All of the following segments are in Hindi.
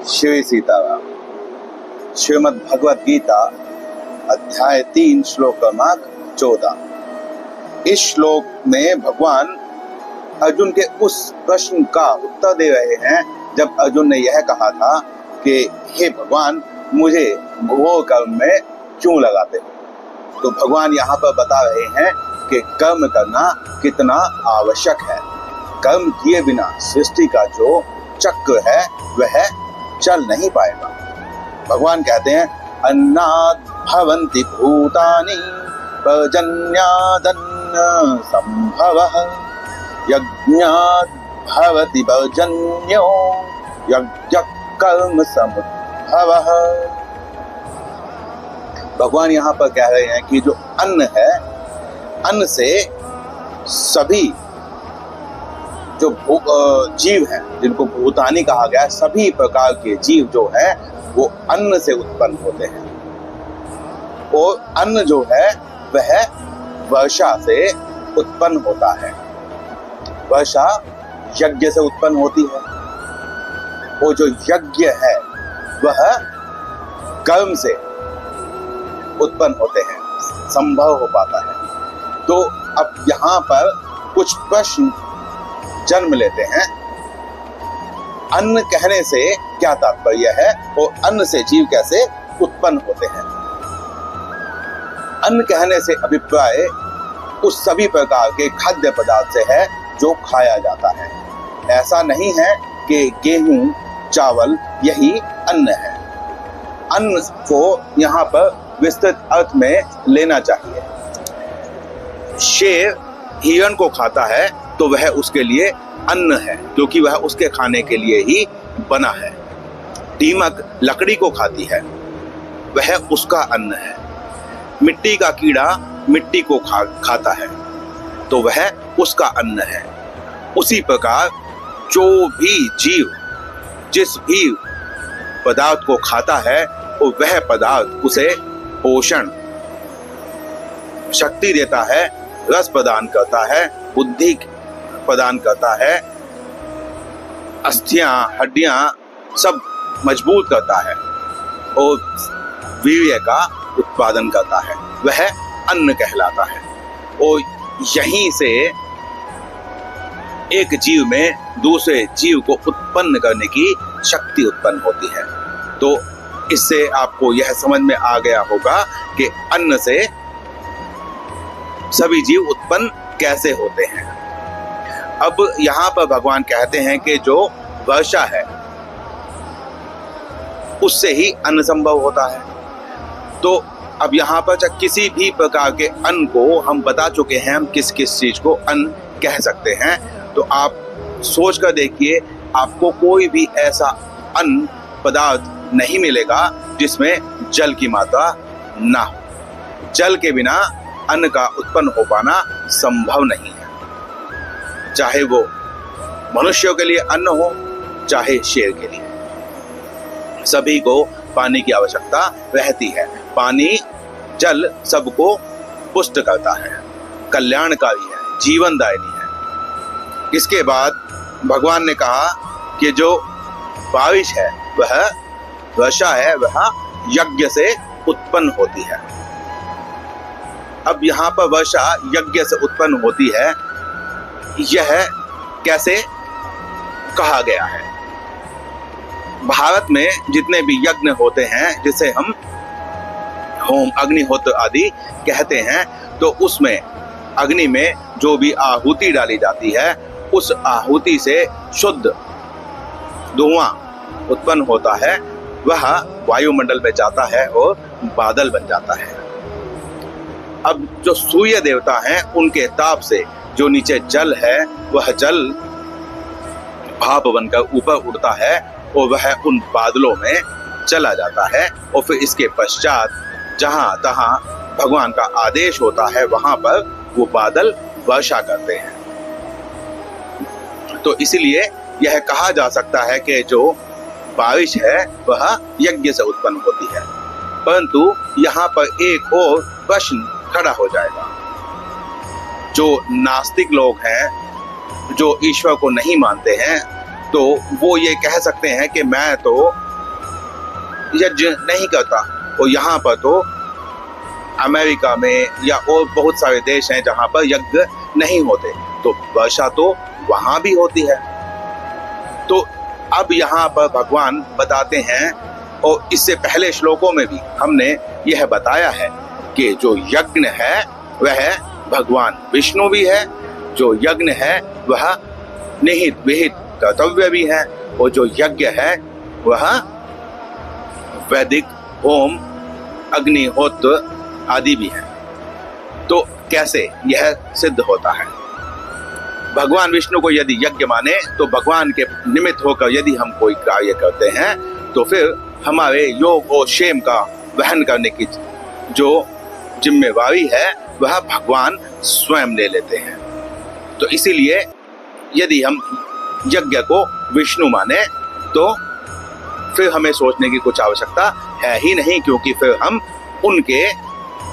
श्री सीताराम। श्रीमद् भगवद गीता अध्याय 3 श्लोक क्रमांक 14। इस श्लोक में भगवान अर्जुन के उस प्रश्न का उत्तर दे रहे हैं जब अर्जुन ने यह कहा था कि हे भगवान, मुझे घोर कर्म में क्यों लगाते हो। तो भगवान यहाँ पर बता रहे हैं कि कर्म करना कितना आवश्यक है। कर्म किए बिना सृष्टि का जो चक्र है वह चल नहीं पाएगा। भगवान कहते हैं अन्नाद् भवन्ति भूतानि पर्जन्यादन्न संभवः यज्ञाद् भवति पर्जन्यो यज्ञः कर्म समुद्भवः। भगवान यहाँ पर कह रहे हैं कि जो अन्न है, अन्न से सभी जो जीव हैं जिनको भूतानी कहा गया है, सभी प्रकार के जीव जो है वो अन्न से उत्पन्न होते हैं। और अन्न जो है वह वर्षा से उत्पन्न होता है। वर्षा यज्ञ से उत्पन्न होती है। वो जो यज्ञ है वह कर्म से उत्पन्न होते हैं, संभव हो पाता है। तो अब यहाँ पर कुछ प्रश्न जन्म लेते हैं। अन्न कहने से क्या तात्पर्य है और अन्न से जीव कैसे उत्पन्न होते हैं। अन्न कहने से अभिप्राय उस सभी प्रकार के खाद्य पदार्थ से है जो खाया जाता है। ऐसा नहीं है कि गेहूं चावल यही अन्न है। अन्न को यहाँ पर विस्तृत अर्थ में लेना चाहिए। शेर हिरण को खाता है तो वह उसके लिए अन्न है, क्योंकि वह उसके खाने के लिए ही बना है। दीमक लकड़ी को खाती है, वह उसका अन्न है। मिट्टी का कीड़ा मिट्टी को खाता है तो वह उसका अन्न है। उसी प्रकार जो भी जीव जिस भी पदार्थ को खाता है और वह पदार्थ उसे पोषण शक्ति देता है, रस प्रदान करता है, बुद्धि प्रदान करता है, अस्थियां हड्डियां सब मजबूत करता है और वीर्य का उत्पादन करता है, वह अन्न कहलाता है। और यहीं से एक जीव में दूसरे जीव को उत्पन्न करने की शक्ति उत्पन्न होती है। तो इससे आपको यह समझ में आ गया होगा कि अन्न से सभी जीव उत्पन्न कैसे होते हैं। अब यहाँ पर भगवान कहते हैं कि जो वर्षा है उससे ही अन्न संभव होता है। तो अब यहाँ पर किसी भी प्रकार के अन्न को हम बता चुके हैं, हम किस किस चीज को अन्न कह सकते हैं। तो आप सोच कर देखिए, आपको कोई भी ऐसा अन्न पदार्थ नहीं मिलेगा जिसमें जल की मात्रा ना हो। जल के बिना अन्न का उत्पन्न हो पाना संभव नहीं है। चाहे वो मनुष्यों के लिए अन्न हो, चाहे शेर के लिए, सभी को पानी की आवश्यकता रहती है। पानी जल सबको पुष्ट करता है, कल्याणकारी है, जीवनदायिनी है। इसके बाद भगवान ने कहा कि जो बारिश है वह वर्षा है वह यज्ञ से उत्पन्न होती है। अब यहाँ पर वर्षा यज्ञ से उत्पन्न होती है, यह कैसे कहा गया है। भारत में जितने भी यज्ञ होते हैं जिसे हम होम अग्निहोत्र आदि कहते हैं, तो उसमें अग्नि में जो भी आहुति डाली जाती है उस आहुति से शुद्ध धुआं उत्पन्न होता है, वह वायुमंडल में जाता है और बादल बन जाता है। अब जो सूर्य देवता हैं उनके ताप से जो नीचे जल है वह जल भाप बनकर ऊपर उड़ता है और वह उन बादलों में चला जाता है। और फिर इसके पश्चात जहां तहां भगवान का आदेश होता है वहां पर वो बादल वर्षा करते हैं। तो इसलिए यह कहा जा सकता है कि जो बारिश है वह यज्ञ से उत्पन्न होती है। परंतु यहाँ पर एक और प्रश्न खड़ा हो जाएगा। जो नास्तिक लोग हैं, जो ईश्वर को नहीं मानते हैं, तो वो ये कह सकते हैं कि मैं तो यज्ञ नहीं करता। और यहाँ पर तो अमेरिका में या और बहुत सारे देश हैं जहाँ पर यज्ञ नहीं होते, तो वर्षा तो वहाँ भी होती है। तो अब यहाँ पर भगवान बताते हैं, और इससे पहले श्लोकों में भी हमने यह बताया है कि जो यज्ञ है वह भगवान विष्णु भी है, जो यज्ञ है वह निहित विहित कर्तव्य भी है, और जो यज्ञ है वह वैदिक होम अग्निहोत्र आदि भी है। तो कैसे यह सिद्ध होता है? भगवान विष्णु को यदि यज्ञ माने तो भगवान के निमित्त होकर यदि हम कोई कार्य करते हैं तो फिर हमारे योग और क्षेम का वहन करने की जो जिम्मेवारी है वह भगवान स्वयं ले लेते हैं। तो इसीलिए यदि हम यज्ञ को विष्णु माने तो फिर हमें सोचने की कुछ आवश्यकता है ही नहीं, क्योंकि फिर हम उनके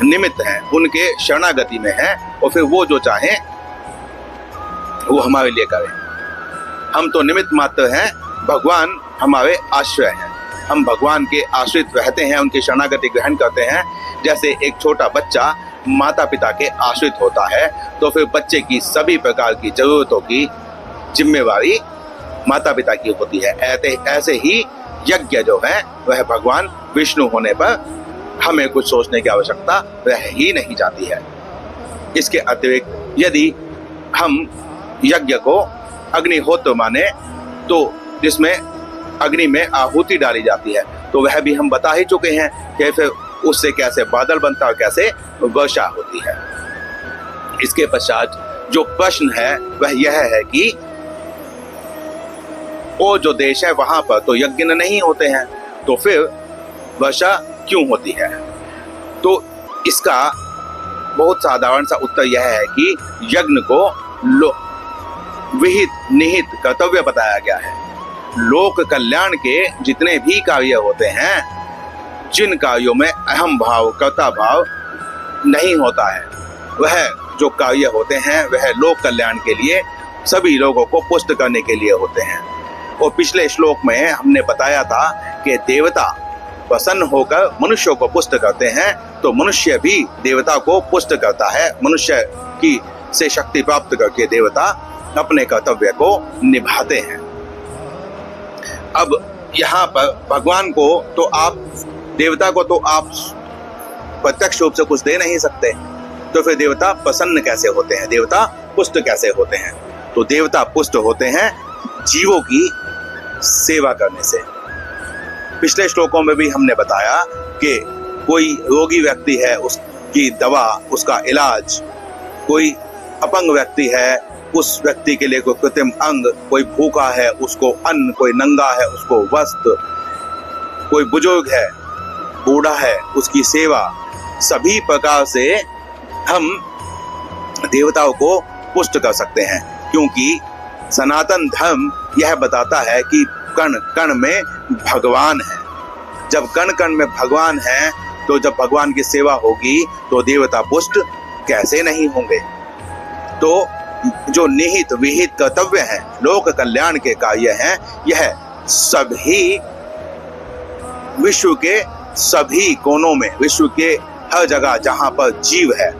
निमित्त हैं, उनके शरणागति में हैं, और फिर वो जो चाहें वो हमारे लिए करें। हम तो निमित्त मात्र हैं, भगवान हमारे आश्रय हैं। हम भगवान के आश्रित रहते हैं, उनकी शरणागति ग्रहण करते हैं। जैसे एक छोटा बच्चा माता पिता के आश्रित होता है, तो फिर बच्चे की सभी प्रकार की जरूरतों की जिम्मेवारी माता पिता की होती है। ऐसे ही यज्ञ जो है वह भगवान विष्णु होने पर हमें कुछ सोचने की आवश्यकता रह ही नहीं जाती है। इसके अतिरिक्त यदि हम यज्ञ को अग्निहोत्र माने तो जिसमें अग्नि में आहुति डाली जाती है, तो वह भी हम बता ही चुके हैं कि फिर उससे कैसे बादल बनता है, कैसे वर्षा होती है। इसके पश्चात जो प्रश्न है वह यह है कि वो जो देश है वहां पर तो यज्ञ नहीं होते हैं, तो फिर वर्षा क्यों होती है? तो इसका बहुत साधारण सा उत्तर यह है कि यज्ञ को विहित निहित कर्तव्य बताया गया है। लोक कल्याण के जितने भी कार्य होते हैं, जिन कार्यों में अहम भाव कर्ता भाव नहीं होता है, वह जो कार्य होते हैं वह लोक कल्याण के लिए, सभी लोगों को पुष्ट करने के लिए होते हैं। और पिछले श्लोक में हमने बताया था कि देवता प्रसन्न होकर मनुष्यों को पुष्ट करते हैं, तो मनुष्य भी देवता को पुष्ट करता है। मनुष्य की से शक्ति प्राप्त करके देवता अपने कर्तव्य को निभाते हैं। अब यहाँ पर भगवान को तो आप, देवता को तो आप प्रत्यक्ष रूप से कुछ दे नहीं सकते, तो फिर देवता प्रसन्न कैसे होते हैं, देवता पुष्ट कैसे होते हैं? तो देवता पुष्ट होते हैं जीवों की सेवा करने से। पिछले श्लोकों में भी हमने बताया कि कोई रोगी व्यक्ति है, उसकी दवा, उसका इलाज, कोई अपंग व्यक्ति है, उस व्यक्ति के लिए कोई कृत्रिम अंग, कोई भूखा है उसको अन्न, कोई नंगा है उसको वस्त्र, कोई बुजुर्ग है, बूढ़ा है, उसकी सेवा, सभी प्रकार से हम देवताओं को पुष्ट कर सकते हैं। क्योंकि सनातन धर्म यह बताता है कि कण कण में भगवान है। जब कण कण में भगवान है, तो जब भगवान की सेवा होगी तो देवता पुष्ट कैसे नहीं होंगे? तो जो निहित विहित कर्तव्य हैं, लोक कल्याण के कार्य हैं, यह सभी विश्व के सभी कोनों में, विश्व के हर जगह जहां पर जीव है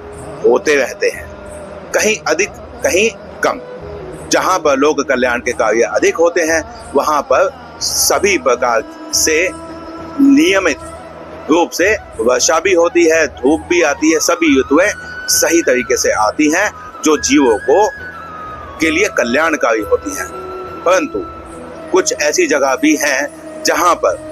होते रहते हैं, कहीं अधिक कहीं कम। जहां पर लोक कल्याण के कार्य अधिक होते हैं वहां पर सभी प्रकार से नियमित रूप से वर्षा भी होती है, धूप भी आती है, सभी ऋतुएं सही तरीके से आती हैं जो जीवों को के लिए कल्याणकारी होती हैं। परंतु कुछ ऐसी जगह भी हैं जहां पर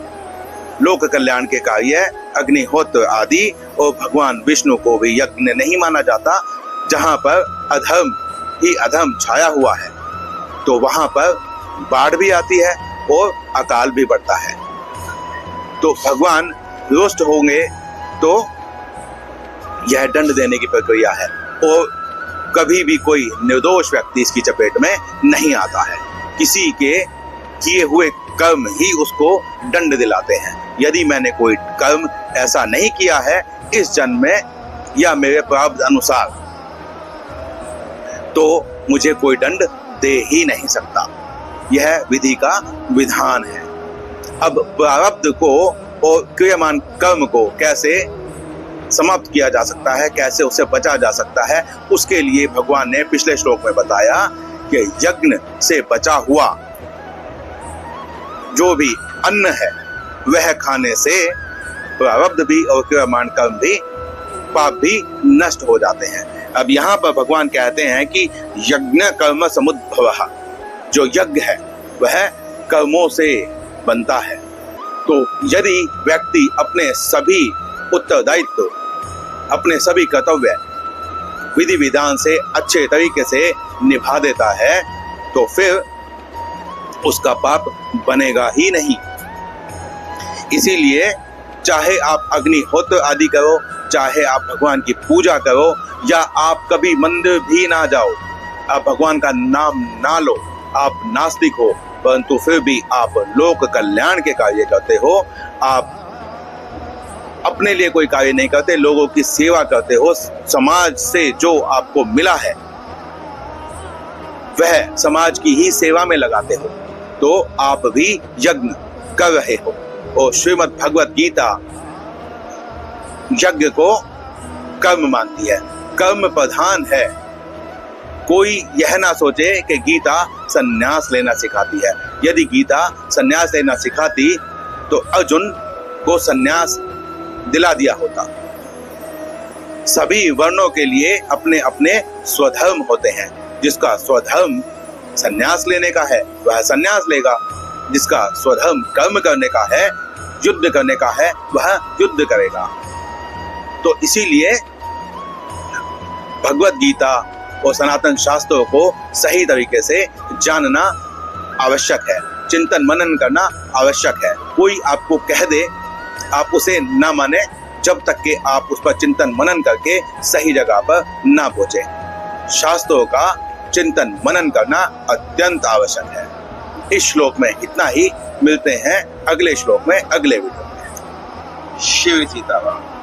लोक कल्याण के कार्य, अग्निहोत्र आदि और भगवान विष्णु को भी यज्ञ नहीं माना जाता, जहां पर अधर्म ही अधर्म छाया हुआ है, तो वहां पर बाढ़ भी आती है और अकाल भी बढ़ता है। तो भगवान रुष्ट होंगे तो यह दंड देने की प्रक्रिया है, और कभी भी कोई निर्दोष व्यक्ति इसकी चपेट में नहीं आता है। किसी के किए हुए कर्म ही उसको दंड दिलाते हैं। यदि मैंने कोई कर्म ऐसा नहीं किया है इस जन्म में या मेरे प्रारब्ध अनुसार, तो मुझे कोई दंड दे ही नहीं सकता। यह विधि का विधान है। अब प्रारब्ध को और क्रियमान कर्म को कैसे समाप्त किया जा सकता है, कैसे उससे बचा जा सकता है, उसके लिए भगवान ने पिछले श्लोक में बताया कि यज्ञ से बचा हुआ जो भी अन्न है वह खाने से प्रारब्ध भी और क्रियमान कर्म भी, पाप भी नष्ट हो जाते हैं। अब यहाँ पर भगवान कहते हैं कि यज्ञ कर्म समुद्भवः, जो यज्ञ है वह कर्मों से बनता है। तो यदि व्यक्ति अपने सभी उत्तरदायित्व, अपने सभी कर्तव्य विधि विधान से अच्छे तरीके से निभा देता है तो फिर उसका पाप बनेगा ही नहीं। इसीलिए चाहे आप अग्निहोत्र आदि करो, चाहे आप भगवान की पूजा करो, या आप कभी मंदिर भी ना जाओ, आप भगवान का नाम ना लो, आप नास्तिक हो, परंतु फिर भी आप लोक कल्याण के कार्य करते हो, आप अपने लिए कोई कार्य नहीं करते, लोगों की सेवा करते हो, समाज से जो आपको मिला है वह समाज की ही सेवा में लगाते हो, तो आप भी यज्ञ कर रहे हो। और श्रीमद् भगवत गीता यज्ञ को कर्म मानती है, कर्म प्रधान है। कोई यह ना सोचे कि गीता संन्यास लेना सिखाती है। यदि गीता संन्यास लेना सिखाती तो अर्जुन को संन्यास दिला दिया होता। सभी वर्णों के लिए अपने अपने स्वधर्म होते हैं। जिसका स्वधर्म संन्यास लेने का है वह संन्यास लेगा, जिसका स्वधर्म कर्म करने का है, युद्ध करने का है, वह युद्ध करेगा। तो इसीलिए भगवत गीता और सनातन शास्त्रों को सही तरीके से जानना आवश्यक है, चिंतन मनन करना आवश्यक है। कोई आपको कह दे आप उसे ना माने जब तक कि आप उस पर चिंतन मनन करके सही जगह पर ना पहुंचे। शास्त्रों का चिंतन मनन करना अत्यंत आवश्यक है। इस श्लोक में इतना ही, मिलते हैं अगले श्लोक में अगले वीडियो में। शिव सीताराम।